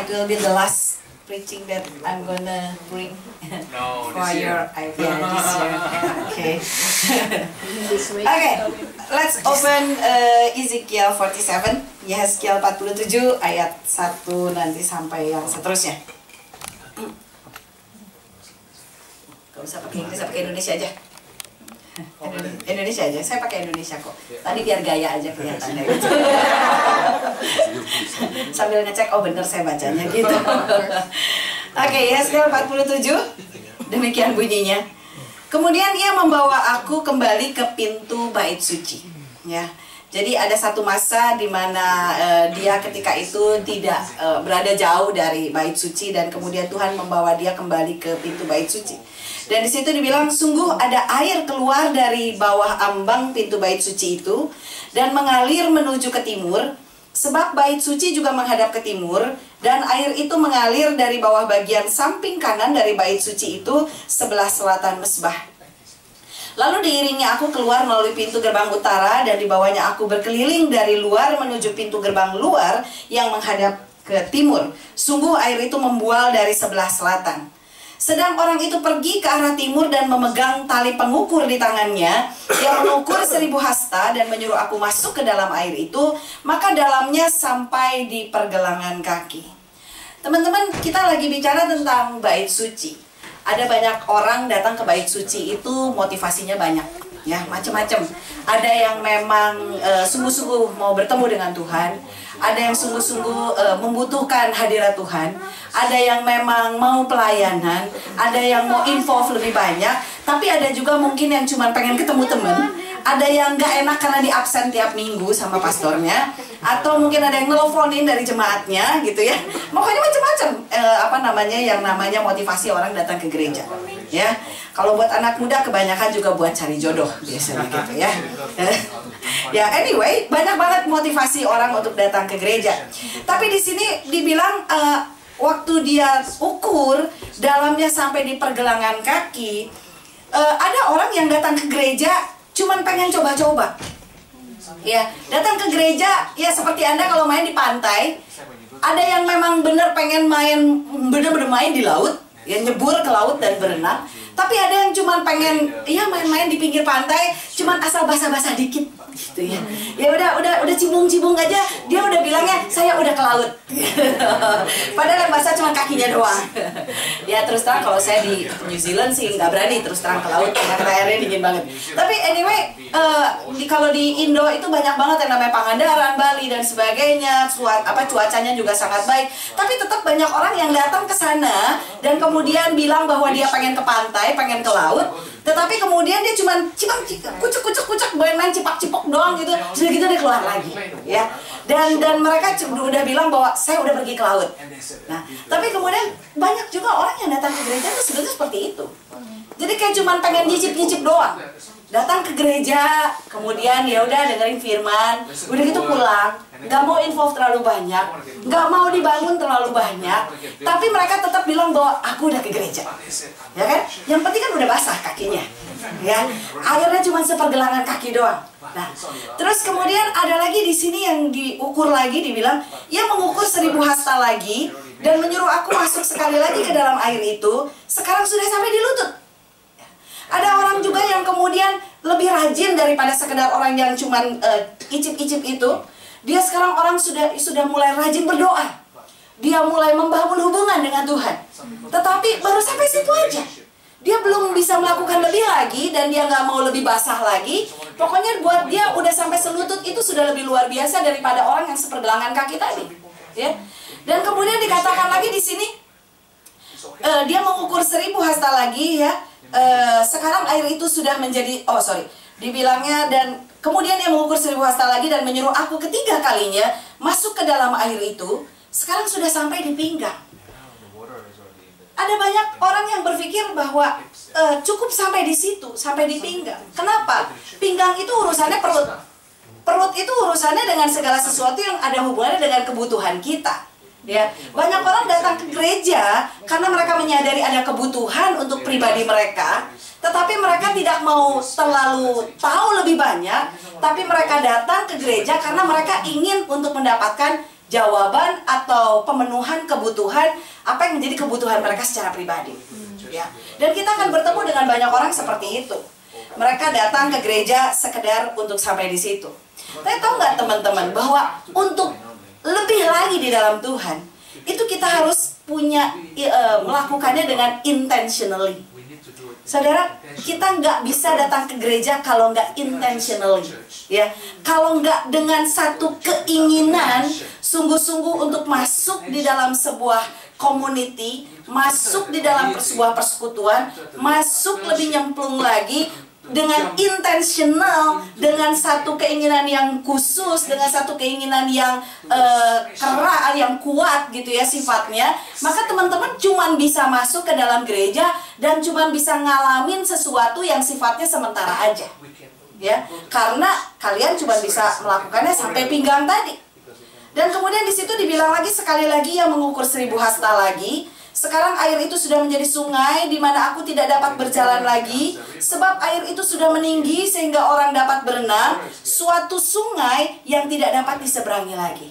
it will be the last preaching that I'm gonna bring for your idea this year. Okay. Okay, let's open Ezekiel 47, Yehezkiel 47 ayat 1 nanti sampai yang seterusnya. Gak usah pakai Inggris, pakai Indonesia aja. Indonesia aja, saya pakai Indonesia kok. Tadi biar gaya aja kelihatannya gitu. Sambil ngecek, oh bener saya bacanya gitu. Oke, Yehezkiel 47, demikian bunyinya. Kemudian ia membawa aku kembali ke pintu bait suci. Ya, jadi ada satu masa di mana dia ketika itu tidak berada jauh dari bait suci, dan kemudian Tuhan membawa dia kembali ke pintu bait suci. Dan di situ dibilang, sungguh ada air keluar dari bawah ambang pintu bait suci itu dan mengalir menuju ke timur, sebab bait suci juga menghadap ke timur, dan air itu mengalir dari bawah bagian samping kanan dari bait suci itu sebelah selatan mesbah. Lalu diiringi aku keluar melalui pintu gerbang utara, dan dibawanya aku berkeliling dari luar menuju pintu gerbang luar yang menghadap ke timur. Sungguh air itu membual dari sebelah selatan. Sedang orang itu pergi ke arah timur dan memegang tali pengukur di tangannya. Dia mengukur 1000 hasta dan menyuruh aku masuk ke dalam air itu, maka dalamnya sampai di pergelangan kaki. Teman-teman, kita lagi bicara tentang bait suci. Ada banyak orang datang ke bait suci itu motivasinya banyak, ya, macam-macam. Ada yang memang sungguh-sungguh mau bertemu dengan Tuhan. Ada yang sungguh-sungguh membutuhkan hadirat Tuhan. Ada yang memang mau pelayanan. Ada yang mau involve lebih banyak. Tapi ada juga mungkin yang cuma pengen ketemu teman. Ada yang gak enak karena di absen tiap minggu sama pastornya. Atau mungkin ada yang nelfonin dari jemaatnya gitu ya. Pokoknya macam-macam yang namanya motivasi orang datang ke gereja. Ya, kalau buat anak muda kebanyakan juga buat cari jodoh biasanya gitu ya. Ya, anyway, banyak banget motivasi orang untuk datang ke gereja. Tapi di sini dibilang waktu dia ukur dalamnya sampai di pergelangan kaki, ada orang yang datang ke gereja cuman pengen coba-coba. Ya, datang ke gereja ya seperti Anda kalau main di pantai. Ada yang memang bener pengen bener-bener main di laut, ya nyebur ke laut dan berenang. Tapi ada yang cuman pengen ya main-main di pinggir pantai, cuman asal basah-basah dikit gitu ya. Ya udah cibung-cibung aja, dia udah bilangnya saya udah ke laut. Padahal yang basah cuma kakinya doang. Ya terus terang kalau saya di New Zealand sih nggak berani terus terang ke laut karena airnya dingin banget. Tapi anyway, kalau di Indo itu banyak banget yang namanya Pangandaran, Bali dan sebagainya. Cuacanya juga sangat baik. Tapi tetap banyak orang yang datang ke sana dan kemudian bilang bahwa dia pengen ke pantai, pengen ke laut, tetapi kemudian dia cuma kucuk main cipak-cipok doang gitu. Sudah gitu dia keluar lagi, ya. Dan mereka udah bilang bahwa saya udah pergi ke laut. Nah, tapi kemudian banyak juga orang yang datang ke gereja itu sebenarnya seperti itu. Jadi kayak cuma pengen nyicip doang. Datang ke gereja, kemudian ya udah dengerin firman, udah gitu pulang, nggak mau involve terlalu banyak, nggak mau dibangun terlalu banyak, tapi mereka tetap bilang bahwa aku udah ke gereja, ya kan? Yang penting kan udah basah kakinya, ya. Airnya cuma sepergelangan kaki doang. Nah, terus kemudian ada lagi di sini yang diukur lagi, dibilang ia mengukur 1000 hasta lagi dan menyuruh aku masuk sekali lagi ke dalam air itu. Sekarang sudah sampai di lutut. Ada orang juga yang kemudian lebih rajin daripada sekedar orang yang cuman icip-icip itu. Dia sekarang orang sudah mulai rajin berdoa. Dia mulai membangun hubungan dengan Tuhan. Tetapi baru sampai situ aja. Dia belum bisa melakukan lebih lagi dan dia nggak mau lebih basah lagi. Pokoknya buat dia udah sampai selutut itu sudah lebih luar biasa daripada orang yang sepergelangan kaki tadi. Ya. Dan kemudian dikatakan lagi di sini, dia mengukur 1000 hasta lagi ya. Sekarang air itu sudah menjadi dibilangnya, dan kemudian dia mengukur 1000 hasta lagi dan menyuruh aku ketiga kalinya masuk ke dalam air itu. Sekarang sudah sampai di pinggang. Ada banyak orang yang berpikir bahwa cukup sampai di situ, sampai di pinggang. Kenapa? Pinggang itu urusannya perut. Perut itu urusannya dengan segala sesuatu yang ada hubungannya dengan kebutuhan kita. Ya, banyak orang datang ke gereja karena mereka menyadari ada kebutuhan untuk pribadi mereka, tetapi mereka tidak mau terlalu tahu lebih banyak, tapi mereka datang ke gereja karena mereka ingin untuk mendapatkan jawaban atau pemenuhan kebutuhan apa yang menjadi kebutuhan mereka secara pribadi. Ya. Dan kita akan bertemu dengan banyak orang seperti itu. Mereka datang ke gereja sekedar untuk sampai di situ. Tapi tahu nggak teman-teman bahwa untuk lebih lagi di dalam Tuhan, itu kita harus punya melakukannya dengan intentionally. Saudara, kita nggak bisa datang ke gereja kalau nggak intentionally, ya. Kalau nggak dengan satu keinginan sungguh-sungguh untuk masuk di dalam sebuah community, masuk di dalam sebuah persekutuan, masuk lebih nyemplung lagi dengan intentional, dengan satu keinginan yang khusus, dengan satu keinginan yang keras, yang kuat gitu ya sifatnya, maka teman-teman cuman bisa masuk ke dalam gereja dan cuman bisa ngalamin sesuatu yang sifatnya sementara aja, ya, karena kalian cuma bisa melakukannya sampai pinggang tadi. Dan kemudian di situ dibilang lagi sekali lagi yang mengukur 1000 hasta lagi. Sekarang air itu sudah menjadi sungai di mana aku tidak dapat berjalan lagi, sebab air itu sudah meninggi sehingga orang dapat berenang, suatu sungai yang tidak dapat diseberangi lagi.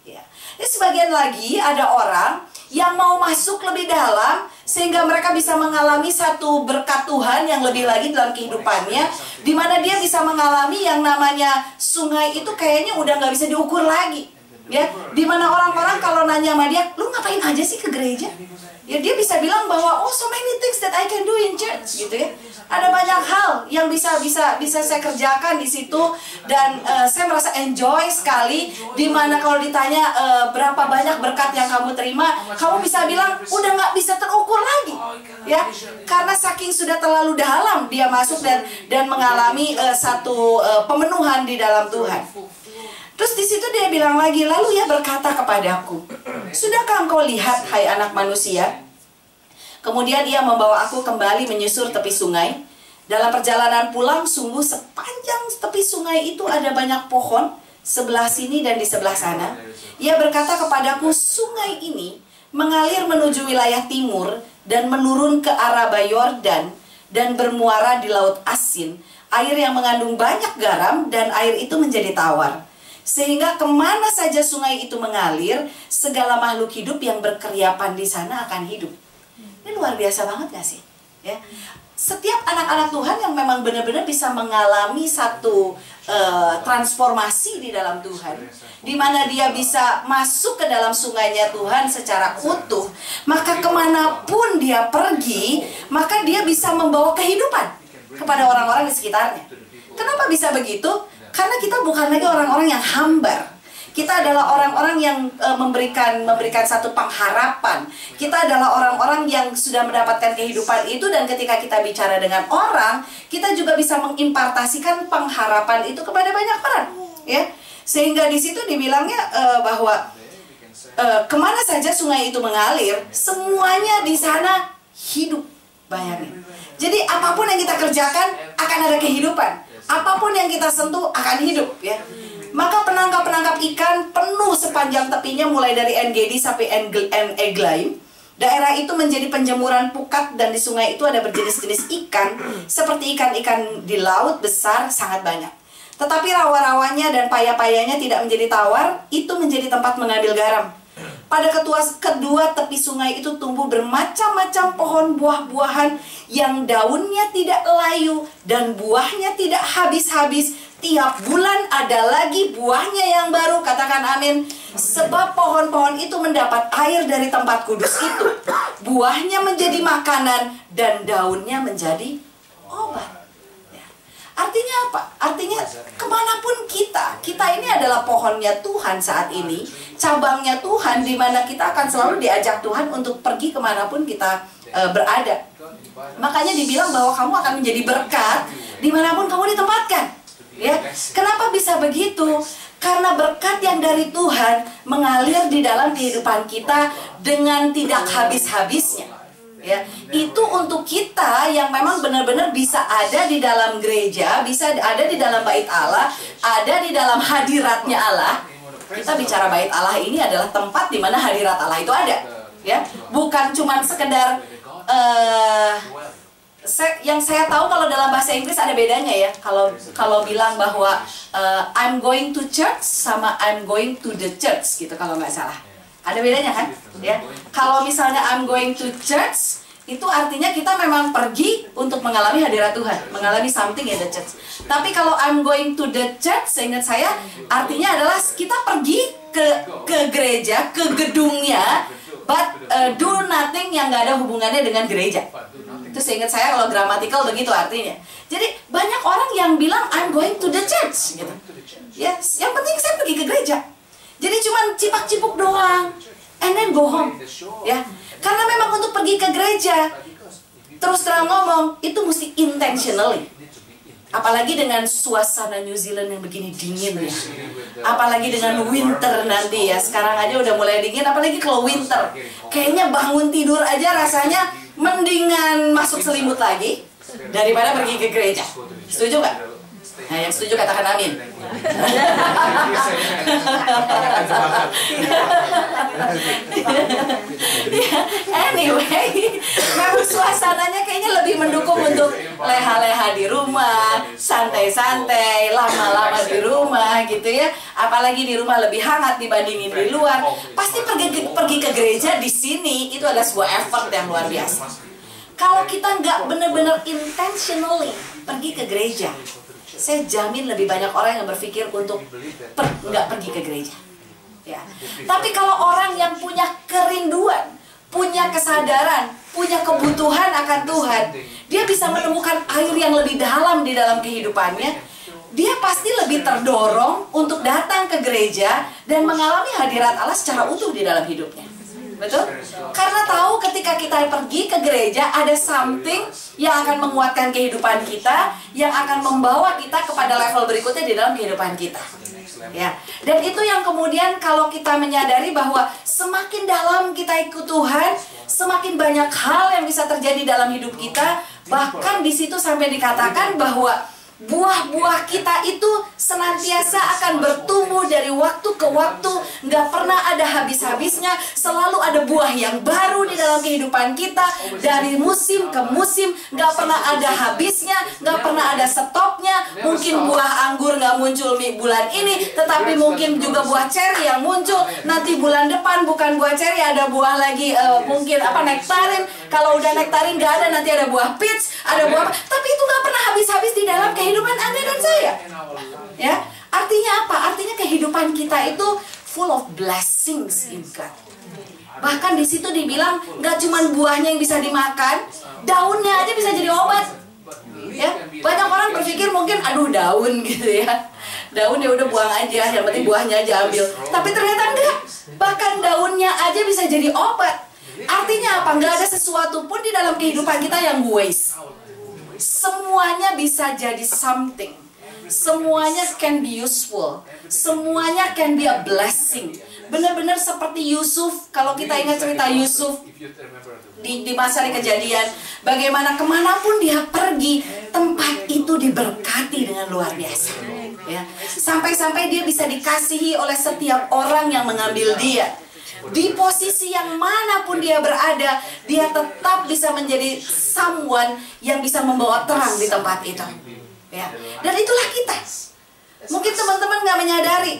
Ya. Ini sebagian lagi ada orang yang mau masuk lebih dalam sehingga mereka bisa mengalami satu berkat Tuhan yang lebih lagi dalam kehidupannya, di mana dia bisa mengalami yang namanya sungai itu kayaknya udah nggak bisa diukur lagi. Ya, dimana orang-orang kalau nanya sama dia, lu ngapain aja sih ke gereja? Ya dia bisa bilang bahwa oh so many things that I can do in church, gitu ya. Ada banyak hal yang bisa saya kerjakan di situ dan saya merasa enjoy sekali. Dimana kalau ditanya berapa banyak berkat yang kamu terima, kamu bisa bilang udah nggak bisa terukur lagi, ya, karena saking sudah terlalu dalam dia masuk dan mengalami satu pemenuhan di dalam Tuhan. Terus di situ dia bilang lagi, lalu ia berkata kepadaku, sudahkah engkau lihat, hai anak manusia? Kemudian ia membawa aku kembali menyusur tepi sungai. Dalam perjalanan pulang, sungguh sepanjang tepi sungai itu ada banyak pohon, sebelah sini dan di sebelah sana. Ia berkata kepadaku, sungai ini mengalir menuju wilayah timur dan menurun ke arah Yordan dan bermuara di Laut Asin, air yang mengandung banyak garam dan air itu menjadi tawar. Sehingga kemana saja sungai itu mengalir, segala makhluk hidup yang berkeriapan di sana akan hidup. Ini luar biasa banget gak sih? Ya. Setiap anak-anak Tuhan yang memang benar-benar bisa mengalami satu transformasi di dalam Tuhan, di mana dia bisa masuk ke dalam sungainya Tuhan secara utuh, maka kemanapun dia pergi, maka dia bisa membawa kehidupan kepada orang-orang di sekitarnya. Kenapa bisa begitu? Karena kita bukan lagi orang-orang yang hambar. Kita adalah orang-orang yang memberikan satu pengharapan. Kita adalah orang-orang yang sudah mendapatkan kehidupan itu, dan ketika kita bicara dengan orang, kita juga bisa mengimpartasikan pengharapan itu kepada banyak orang, ya. Sehingga di situ dibilangnya bahwa kemana saja sungai itu mengalir, semuanya di sana hidup. Bayangin. Jadi apapun yang kita kerjakan akan ada kehidupan. Apapun yang kita sentuh akan hidup, ya. Maka penangkap-penangkap ikan penuh sepanjang tepinya mulai dari En-Gedi sampai En-Eglaim. Daerah itu menjadi penjemuran pukat dan di sungai itu ada berjenis-jenis ikan seperti ikan-ikan di laut besar sangat banyak. Tetapi rawa-rawanya dan paya-payanya tidak menjadi tawar, itu menjadi tempat mengambil garam. Pada kedua tepi sungai itu tumbuh bermacam-macam pohon buah-buahan yang daunnya tidak layu dan buahnya tidak habis-habis. Tiap bulan ada lagi buahnya yang baru, katakan amin. Sebab pohon-pohon itu mendapat air dari tempat kudus itu. Buahnya menjadi makanan dan daunnya menjadi obat. Artinya apa? Artinya kemanapun kita ini adalah pohonnya Tuhan saat ini, cabangnya Tuhan, di mana kita akan selalu diajak Tuhan untuk pergi kemanapun kita berada. Makanya dibilang bahwa kamu akan menjadi berkat dimanapun kamu ditempatkan. Ya, kenapa bisa begitu? Karena berkat yang dari Tuhan mengalir di dalam kehidupan kita dengan tidak habis-habisnya. Ya, itu untuk kita yang memang benar-benar bisa ada di dalam gereja, bisa ada di dalam bait Allah, ada di dalam hadiratnya Allah. Kita bicara bait Allah ini adalah tempat di mana hadirat Allah itu ada, ya. Bukan cuma sekedar yang saya tahu kalau dalam bahasa Inggris ada bedanya ya. Kalau bilang bahwa I'm going to church sama I'm going to the church gitu kalau nggak salah. Ada bedanya kan? Ya. Kalau misalnya I'm going to church itu artinya kita memang pergi untuk mengalami hadirat Tuhan, mengalami something in the church. Tapi kalau I'm going to the church, seingat saya artinya adalah kita pergi ke gereja, ke gedungnya, but do nothing yang nggak ada hubungannya dengan gereja. Itu seingat saya kalau gramatikal begitu artinya. Jadi banyak orang yang bilang I'm going to the church gitu. Ya, yang penting saya pergi ke gereja. Jadi cuma cipak-cipuk doang, and then go home. Ya, karena memang untuk pergi ke gereja, terus terang ngomong, itu mesti intentionally. Apalagi dengan suasana New Zealand yang begini dingin ya. Apalagi dengan winter nanti ya. Sekarang aja udah mulai dingin, apalagi kalau winter. Kayaknya bangun tidur aja rasanya mendingan masuk selimut lagi daripada pergi ke gereja. Setuju nggak? Nah, yang setuju katakan amin. Anyway, memang suasananya kayaknya lebih mendukung untuk leha-leha di rumah, santai-santai, lama-lama di rumah gitu ya. Apalagi di rumah lebih hangat dibandingin di luar. Pasti pergi ke gereja di sini itu adalah sebuah effort yang luar biasa. Kalau kita nggak benar-benar intentionally pergi ke gereja, saya jamin lebih banyak orang yang berpikir untuk nggak pergi ke gereja. Ya. Tapi kalau orang yang punya kerinduan, punya kesadaran, punya kebutuhan akan Tuhan, dia bisa menemukan air yang lebih dalam di dalam kehidupannya. Dia pasti lebih terdorong untuk datang ke gereja dan mengalami hadirat Allah secara utuh di dalam hidupnya. Betul? Karena tahu ketika kita pergi ke gereja ada something yang akan menguatkan kehidupan kita, yang akan membawa kita kepada level berikutnya di dalam kehidupan kita. Ya. Dan itu yang kemudian kalau kita menyadari bahwa semakin dalam kita ikut Tuhan, semakin banyak hal yang bisa terjadi dalam hidup kita. Bahkan di situ sampai dikatakan bahwa buah-buah kita itu senantiasa akan bertumbuh dari waktu ke waktu, nggak pernah ada habis-habisnya. Selalu ada buah yang baru di dalam kehidupan kita, dari musim ke musim, nggak pernah ada habisnya, nggak pernah ada stopnya. Mungkin buah anggur nggak muncul bulan ini, tetapi mungkin juga buah ceri yang muncul. Nanti bulan depan bukan buah ceri, ada buah lagi, mungkin nektarin. Kalau udah nektarin nggak ada, nanti ada buah peach, ada buah. Tapi itu nggak pernah habis-habis di dalam kehidupan Anda dan saya. Ya, artinya apa? Artinya kehidupan kita itu full of blessings in God. Bahkan di situ dibilang nggak cuma buahnya yang bisa dimakan, daunnya aja bisa jadi obat. Ya, banyak orang berpikir mungkin aduh daun gitu ya. Daun ya udah buang aja, yang penting buahnya aja ambil. Tapi ternyata enggak. Bahkan daunnya aja bisa jadi obat. Artinya apa? Nggak ada sesuatu pun di dalam kehidupan kita yang waste. Semuanya bisa jadi something. Semuanya can be useful. Semuanya can be a blessing. Benar-benar seperti Yusuf. Kalau kita ingat cerita Yusuf di masa Kejadian, bagaimana kemanapun dia pergi, tempat itu diberkati dengan luar biasa. Ya. Sampai-sampai dia bisa dikasihi oleh setiap orang yang mengambil dia. Di posisi yang manapun dia berada, dia tetap bisa menjadi someone yang bisa membawa terang di tempat itu. Ya. Dan itulah kita. Mungkin teman-teman nggak menyadari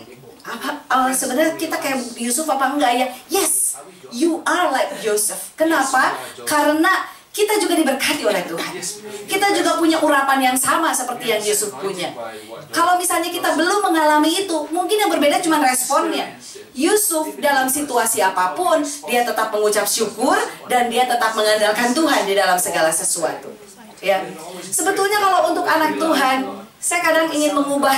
sebenarnya kita kayak Yusuf apa enggak ya? Yes, you are like Joseph. Kenapa? Karena kita juga diberkati oleh Tuhan. Kita juga punya urapan yang sama seperti yang Yusuf punya. Kalau misalnya kita belum mengalami itu, mungkin yang berbeda cuma responnya. Yusuf dalam situasi apapun, dia tetap mengucap syukur dan dia tetap mengandalkan Tuhan di dalam segala sesuatu. Ya, sebetulnya kalau untuk anak Tuhan, saya kadang ingin mengubah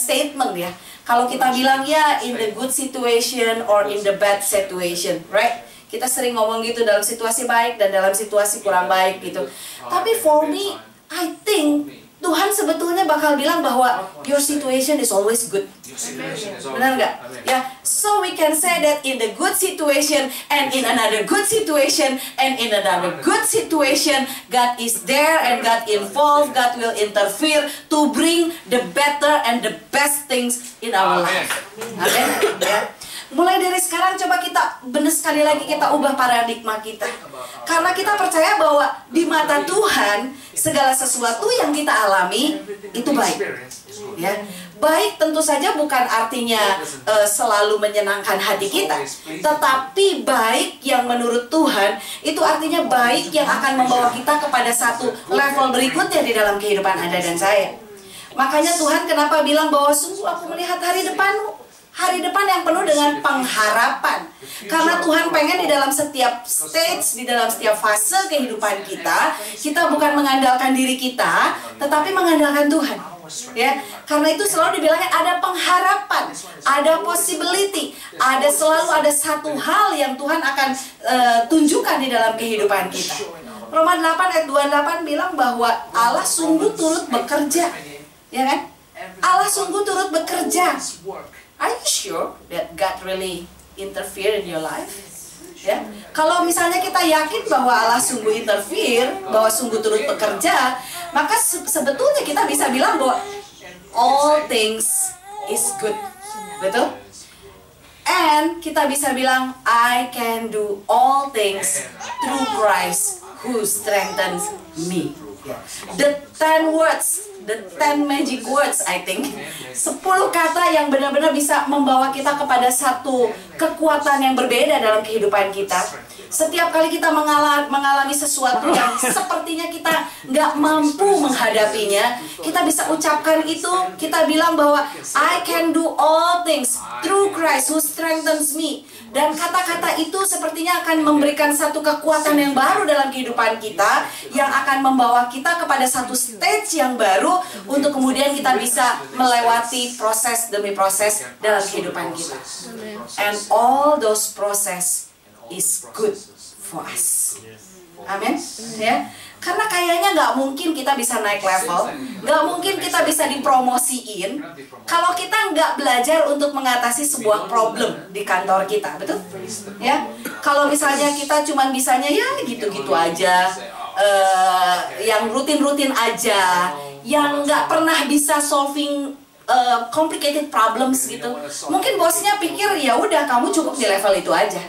statement ya. Kalau kita bilang ya in the good situation or in the bad situation, right? Kita sering ngomong gitu dalam situasi baik dan dalam situasi kurang baik gitu. Tapi for me, I think Tuhan sebetulnya bakal bilang bahwa your situation is always good. Benar nggak? Ya, so we can say that in the good situation and in another good situation and in another good situation, God is there and God involved. God will interfere to bring the better and the best things in our life. Amen. Ya. Mulai dari sekarang coba kita benar sekali lagi kita ubah paradigma kita. Karena kita percaya bahwa di mata Tuhan segala sesuatu yang kita alami itu baik. Ya, baik tentu saja bukan artinya selalu menyenangkan hati kita, tetapi baik yang menurut Tuhan itu artinya baik yang akan membawa kita kepada satu level berikutnya di dalam kehidupan Anda dan saya. Makanya Tuhan kenapa bilang bahwa sungguh aku melihat hari depanmu, hari depan yang penuh dengan pengharapan. Karena Tuhan pengen di dalam setiap stage, di dalam setiap fase kehidupan kita, kita bukan mengandalkan diri kita, tetapi mengandalkan Tuhan. Ya, karena itu selalu dibilangnya ada pengharapan, ada possibility, selalu ada satu hal yang Tuhan akan tunjukkan di dalam kehidupan kita. Roma 8 ayat 28 bilang bahwa Allah sungguh turut bekerja, ya kan? Allah sungguh turut bekerja. Are you sure that God really interfere in your life? Ya, kalau misalnya kita yakin bahwa Allah sungguh interfere, bahwa sungguh turut bekerja, maka sebetulnya kita bisa bilang bahwa all things is good, betul? And kita bisa bilang I can do all things through Christ who strengthens me. The 10 words, the 10 magic words, I think 10 kata yang benar-benar bisa membawa kita kepada satu kekuatan yang berbeda dalam kehidupan kita. Setiap kali kita mengalami sesuatu yang sepertinya kita nggak mampu menghadapinya, kita bisa ucapkan itu, kita bilang bahwa I can do all things through Christ who strengthens me. Dan kata-kata itu sepertinya akan memberikan satu kekuatan yang baru dalam kehidupan kita, yang akan membawa kita kepada satu stage yang baru untuk kemudian kita bisa melewati proses demi proses dalam kehidupan kita. And all those process is good for us. Amin. Ya. Karena kayaknya nggak mungkin kita bisa naik level, nggak mungkin kita bisa dipromosiin kalau kita nggak belajar untuk mengatasi sebuah problem di kantor kita, betul? Ya, kalau misalnya kita cuman bisanya ya gitu-gitu aja, yang rutin-rutin aja, yang nggak pernah bisa solving complicated problems gitu, mungkin bosnya pikir ya udah kamu cukup di level itu aja.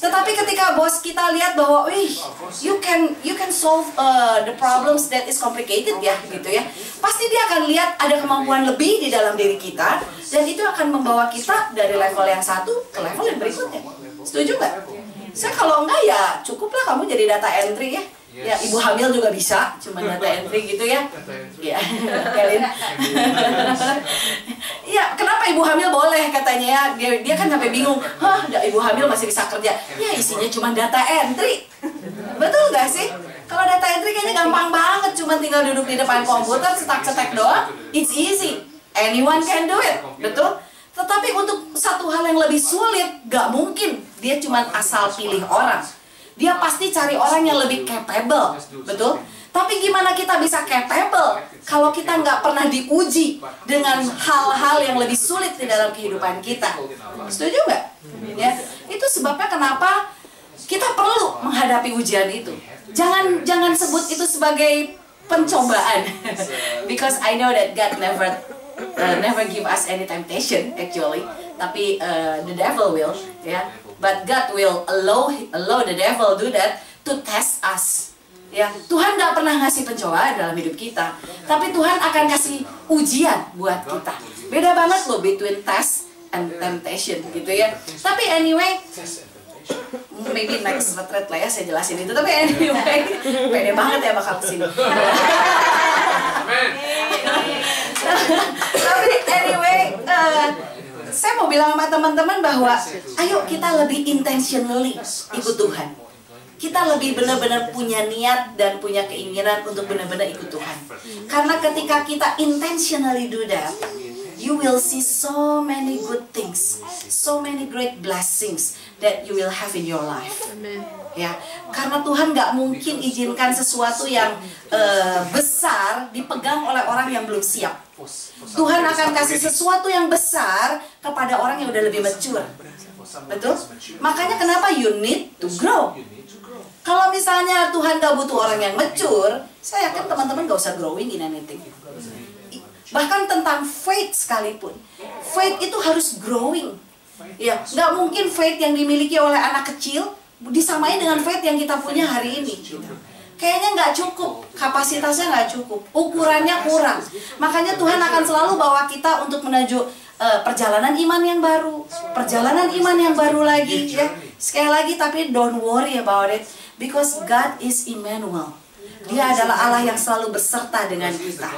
Tetapi ketika bos kita lihat bahwa, you can solve the problems that is complicated ya, gitu ya. Pasti dia akan lihat ada kemampuan lebih di dalam diri kita, dan itu akan membawa kita dari level yang satu ke level yang berikutnya. Setuju nggak? Saya kalau enggak ya cukuplah kamu jadi data entry ya. Ya, ibu hamil juga bisa, cuma data entry gitu ya. Ya, Kelin. Ya, kenapa ibu hamil boleh katanya ya? Dia kan sampai bingung. Hah, ibu hamil masih bisa kerja. Ya, isinya cuma data entry. Betul nggak sih? Kalau data entry kayaknya gampang banget, cuma tinggal duduk di depan komputer, cetak-cetak doang. It's easy. Anyone can do it. Betul? Tetapi untuk satu hal yang lebih sulit, nggak mungkin dia cuma asal pilih orang. Dia pasti cari orang yang lebih capable, betul? Tapi gimana kita bisa capable kalau kita nggak pernah diuji dengan hal-hal yang lebih sulit di dalam kehidupan kita? Setuju nggak? Ya, itu sebabnya kenapa kita perlu menghadapi ujian itu. Jangan sebut itu sebagai pencobaan, because I know that God never give us any temptation actually, tapi the devil will, ya. But God will allow the devil do that to test us. Ya, Tuhan nggak pernah ngasih pencobaan dalam hidup kita, tapi Tuhan akan kasih ujian buat kita. Beda banget loh between test and temptation gitu ya. Tapi anyway, maybe next retreat lah ya saya jelasin itu. Tapi anyway, pede banget ya bakal kesini. Tapi anyway, saya mau bilang sama teman-teman bahwa ayo kita lebih intentionally ikut Tuhan. Kita lebih benar-benar punya niat dan punya keinginan untuk benar-benar ikut Tuhan. Karena ketika kita intentionally do that, you will see so many good things, so many great blessings that you will have in your life. Ya, karena Tuhan nggak mungkin izinkan sesuatu yang besar dipegang oleh orang yang belum siap. Tuhan akan kasih sesuatu yang besar kepada orang yang udah lebih mature. Betul? Makanya kenapa you need to grow. Kalau misalnya Tuhan gak butuh orang yang mature, saya yakin teman-teman gak usah growing in anything. Bahkan tentang faith sekalipun, faith itu harus growing. Ya, nggak mungkin faith yang dimiliki oleh anak kecil disamain dengan faith yang kita punya hari ini. Kayaknya nggak cukup, kapasitasnya nggak cukup, ukurannya kurang. Makanya Tuhan akan selalu bawa kita untuk menuju perjalanan iman yang baru, perjalanan iman yang baru lagi. Ya, sekali lagi, tapi don't worry about it, because God is Emmanuel. Dia adalah Allah yang selalu berserta dengan kita.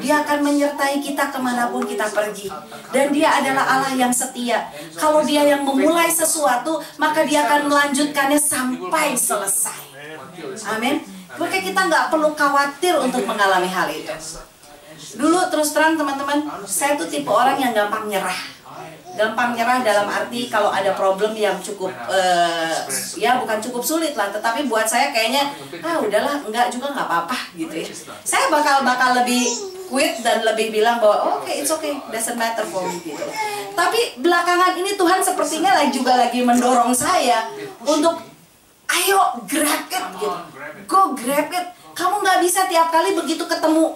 Dia akan menyertai kita kemanapun kita pergi. Dan dia adalah Allah yang setia. Kalau dia yang memulai sesuatu, maka dia akan melanjutkannya sampai selesai. Amin. Maka kita nggak perlu khawatir untuk mengalami hal itu. Dulu terus terang teman-teman, saya tuh tipe orang yang gampang nyerah. Gampang nyerah dalam arti kalau ada problem yang cukup ya bukan cukup sulit lah, tetapi buat saya kayaknya udahlah, enggak juga nggak apa-apa gitu ya. Saya bakal lebih quit dan lebih bilang bahwa oke, it's okay, doesn't matter for me gitu. Tapi belakangan ini Tuhan sepertinya lagi mendorong saya untuk ayo grab it gitu. Go grab it. Kamu nggak bisa tiap kali begitu ketemu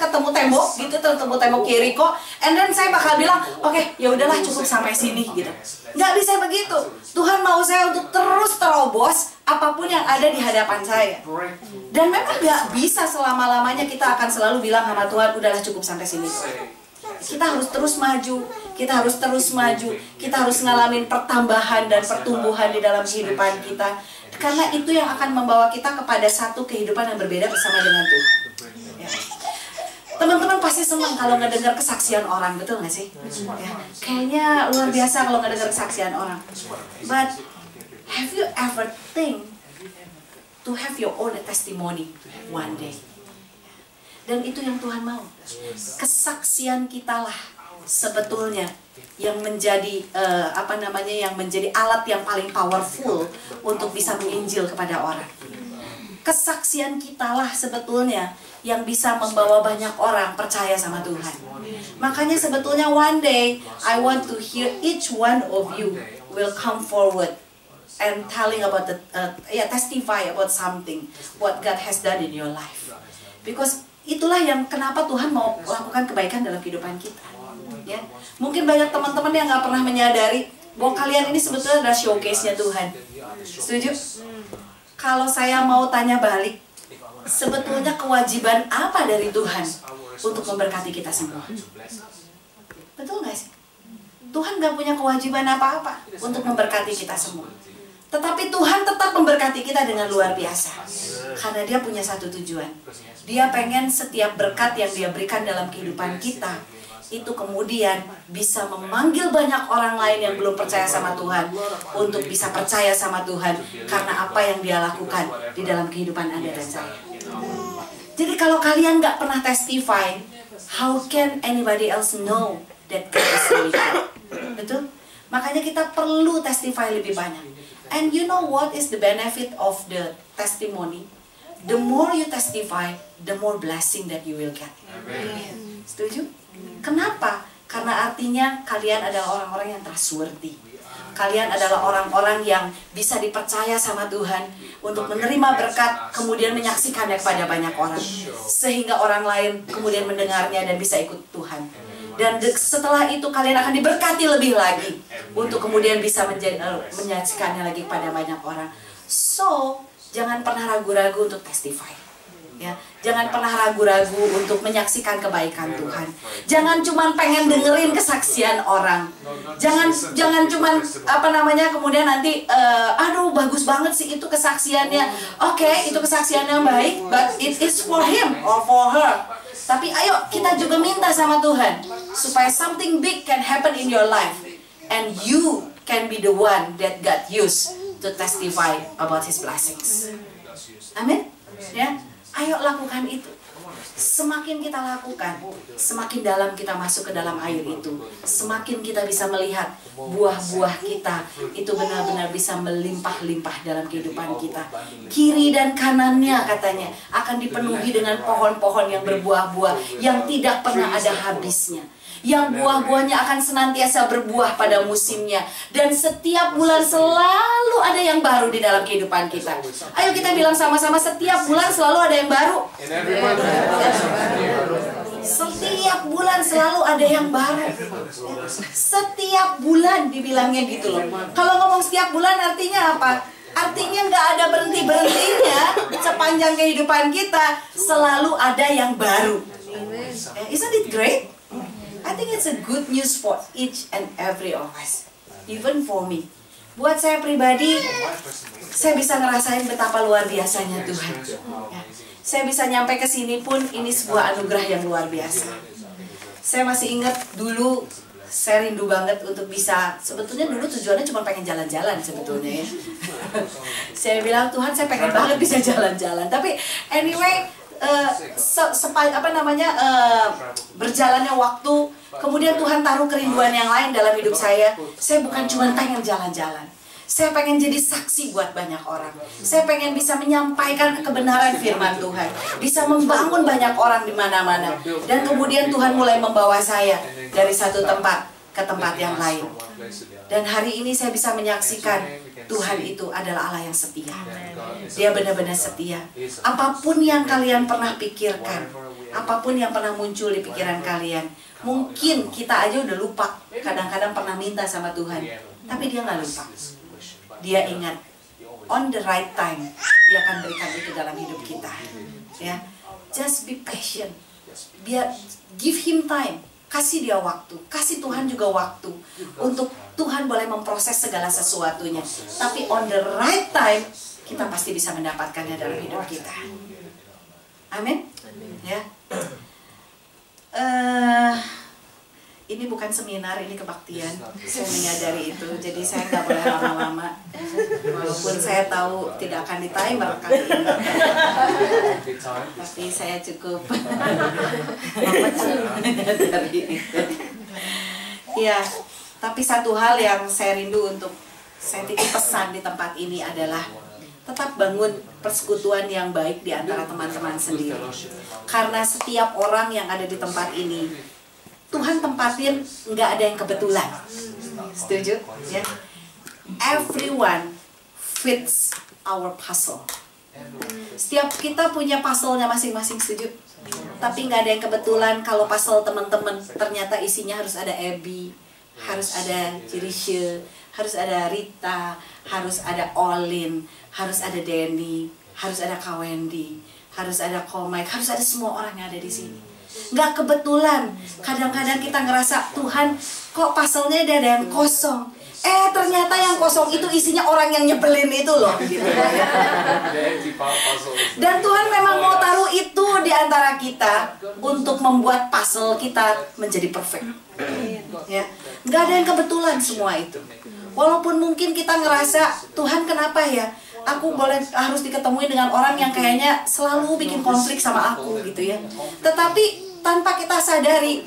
ketemu tembok gitu, ketemu tembok Jericho, and then saya bakal bilang oke, ya udahlah cukup sampai sini gitu. Nggak bisa begitu. Tuhan mau saya untuk terus terobos apapun yang ada di hadapan saya. Dan memang nggak bisa selama-lamanya kita akan selalu bilang sama Tuhan udahlah cukup sampai sini. Kita harus terus maju, kita harus terus maju, kita harus ngalamin pertambahan dan pertumbuhan di dalam kehidupan kita. Karena itu yang akan membawa kita kepada satu kehidupan yang berbeda bersama dengan Tuhan. Ya. Teman-teman pasti senang kalau ngedengar kesaksian orang, betul nggak sih? Ya. Kayaknya luar biasa kalau ngedengar kesaksian orang. But have you ever think to have your own testimony one day? Dan itu yang Tuhan mau. Kesaksian kita lah sebetulnya yang menjadi yang menjadi alat yang paling powerful untuk bisa menginjil kepada orang. Kesaksian kita lah sebetulnya yang bisa membawa banyak orang percaya sama Tuhan. Makanya sebetulnya one day I want to hear each one of you will come forward and telling about testify about something what God has done in your life. Because itulah yang kenapa Tuhan mau lakukan kebaikan dalam kehidupan kita. Ya, mungkin banyak teman-teman yang nggak pernah menyadari bahwa kalian ini sebetulnya adalah showcase-nya Tuhan. Setuju? Kalau saya mau tanya balik, sebetulnya kewajiban apa dari Tuhan untuk memberkati kita semua? Betul nggak sih? Tuhan nggak punya kewajiban apa-apa untuk memberkati kita semua. Tetapi Tuhan tetap memberkati kita dengan luar biasa. Karena dia punya satu tujuan. Dia pengen setiap berkat yang dia berikan dalam kehidupan kita itu kemudian bisa memanggil banyak orang lain yang belum percaya sama Tuhan untuk bisa percaya sama Tuhan karena apa yang dia lakukan di dalam kehidupan Anda dan saya. Jadi kalau kalian nggak pernah testify, how can anybody else know that God is really good? Betul? Makanya kita perlu testify lebih banyak. And you know what is the benefit of the testimony? The more you testify, the more blessing that you will get. Setuju? Kenapa? Karena artinya kalian adalah orang-orang yang trustworthy. Kalian adalah orang-orang yang bisa dipercaya sama Tuhan untuk menerima berkat, kemudian menyaksikannya kepada banyak orang. Sehingga orang lain kemudian mendengarnya dan bisa ikut Tuhan. Dan setelah itu kalian akan diberkati lebih lagi untuk kemudian bisa menyaksikannya lagi kepada banyak orang. So, jangan pernah ragu-ragu untuk testify. Ya, jangan pernah ragu-ragu untuk menyaksikan kebaikan Tuhan. Jangan cuma pengen dengerin kesaksian orang. Jangan cuma kemudian nanti aduh bagus banget sih itu kesaksiannya. Oke, itu kesaksiannya baik, but it is for him or for her. Tapi ayo kita juga minta sama Tuhan supaya something big can happen in your life and you can be the one that God used to testify about his blessings. Amin. Ya. Ayo lakukan itu. Semakin kita lakukan, semakin dalam kita masuk ke dalam air itu, semakin kita bisa melihat buah-buah kita itu benar-benar bisa melimpah-limpah dalam kehidupan kita. Kiri dan kanannya katanya akan dipenuhi dengan pohon-pohon yang berbuah-buah yang tidak pernah ada habisnya. Yang buah-buahnya akan senantiasa berbuah pada musimnya. Dan setiap bulan selalu ada yang baru di dalam kehidupan kita. Ayo kita bilang sama-sama, setiap bulan selalu ada yang baru. Setiap bulan selalu ada yang baru. Setiap bulan dibilangnya gitu loh. Kalau ngomong setiap bulan artinya apa? Artinya nggak ada berhenti-berhentinya. Sepanjang kehidupan kita selalu ada yang baru. Isn't it great? I think it's a good news for each and every of us. Even for me. Buat saya pribadi, saya bisa ngerasain betapa luar biasanya Tuhan. Ya. Saya bisa nyampe ke sini pun ini sebuah anugerah yang luar biasa. Saya masih ingat dulu, saya rindu banget untuk bisa, sebetulnya dulu tujuannya cuma pengen jalan-jalan sebetulnya ya. Saya bilang, Tuhan saya pengen banget bisa jalan-jalan. Tapi anyway, berjalannya waktu, kemudian Tuhan taruh kerinduan yang lain dalam hidup saya. Saya bukan cuma pengen jalan-jalan. Saya pengen jadi saksi buat banyak orang. Saya pengen bisa menyampaikan kebenaran firman Tuhan. Bisa membangun banyak orang di mana-mana. Dan kemudian Tuhan mulai membawa saya dari satu tempat ke tempat yang lain. Dan hari ini saya bisa menyaksikan Tuhan itu adalah Allah yang setia. Dia benar-benar setia. Apapun yang kalian pernah pikirkan, apapun yang pernah muncul di pikiran kalian, mungkin kita aja udah lupa. Kadang-kadang pernah minta sama Tuhan, tapi dia nggak lupa. Dia ingat, on the right time, dia akan berikan itu dalam hidup kita. Ya, just be patient. Give him time. Kasih dia waktu. Kasih Tuhan juga waktu untuk Tuhan boleh memproses segala sesuatunya. Tapi on the right time, kita pasti bisa mendapatkannya dalam hidup kita. Amin. Ya. Ini bukan seminar, ini kebaktian. Saya menyadari itu, jadi saya nggak boleh lama-lama. Walaupun saya tahu tidak akan di timer kali ini, tapi saya cukup menyadari itu. Ya, tapi satu hal yang saya rindu untuk saya titip pesan di tempat ini adalah tetap bangun persekutuan yang baik di antara teman-teman sendiri. Karena setiap orang yang ada di tempat ini, Tuhan tempatin nggak ada yang kebetulan. Setuju? Ya. Everyone fits our puzzle. Setiap kita punya puzzle-nya masing-masing, setuju? Tapi nggak ada yang kebetulan. Kalau puzzle teman-teman ternyata isinya harus ada Abby, harus ada Jirisha, harus ada Rita, harus ada Olin, harus ada Denny, harus ada Kak Wendy, harus ada Komik, harus ada semua orang yang ada di sini. Nggak kebetulan. Kadang-kadang kita ngerasa, Tuhan kok puzzle-nya ada yang kosong. Ternyata yang kosong itu isinya orang yang nyebelin itu loh gitu. Dan Tuhan memang mau taruh itu di antara kita untuk membuat puzzle kita menjadi perfect. Ya, nggak ada yang kebetulan semua itu. Walaupun mungkin kita ngerasa, Tuhan kenapa ya aku harus diketemui dengan orang yang kayaknya selalu bikin konflik sama aku gitu ya. Tetapi tanpa kita sadari,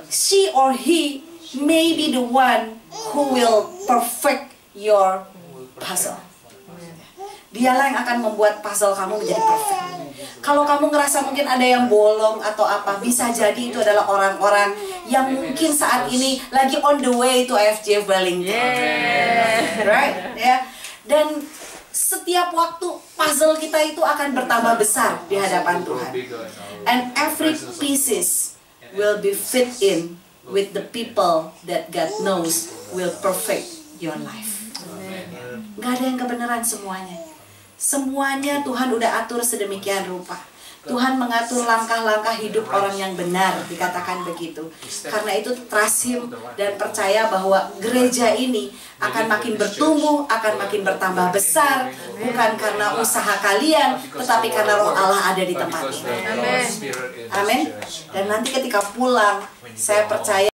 she or he may be the one who will perfect your puzzle. Dialah yang akan membuat puzzle kamu menjadi perfect. Kalau kamu ngerasa mungkin ada yang bolong atau apa, bisa jadi itu adalah orang-orang yang mungkin saat ini lagi on the way to AFJ Wellington. Right? Ya. Dan setiap waktu puzzle kita itu akan bertambah besar di hadapan Tuhan. And every pieces will be fit in with the people that God knows will perfect your life. Gak ada yang kebenaran semuanya. Semuanya Tuhan udah atur sedemikian rupa. Tuhan mengatur langkah-langkah hidup orang yang benar, dikatakan begitu. Karena itu trust Him dan percaya bahwa gereja ini akan makin bertumbuh, akan makin bertambah besar, bukan karena usaha kalian, tetapi karena Roh Allah ada di tempat ini. Amin. Amin. Dan nanti ketika pulang, saya percaya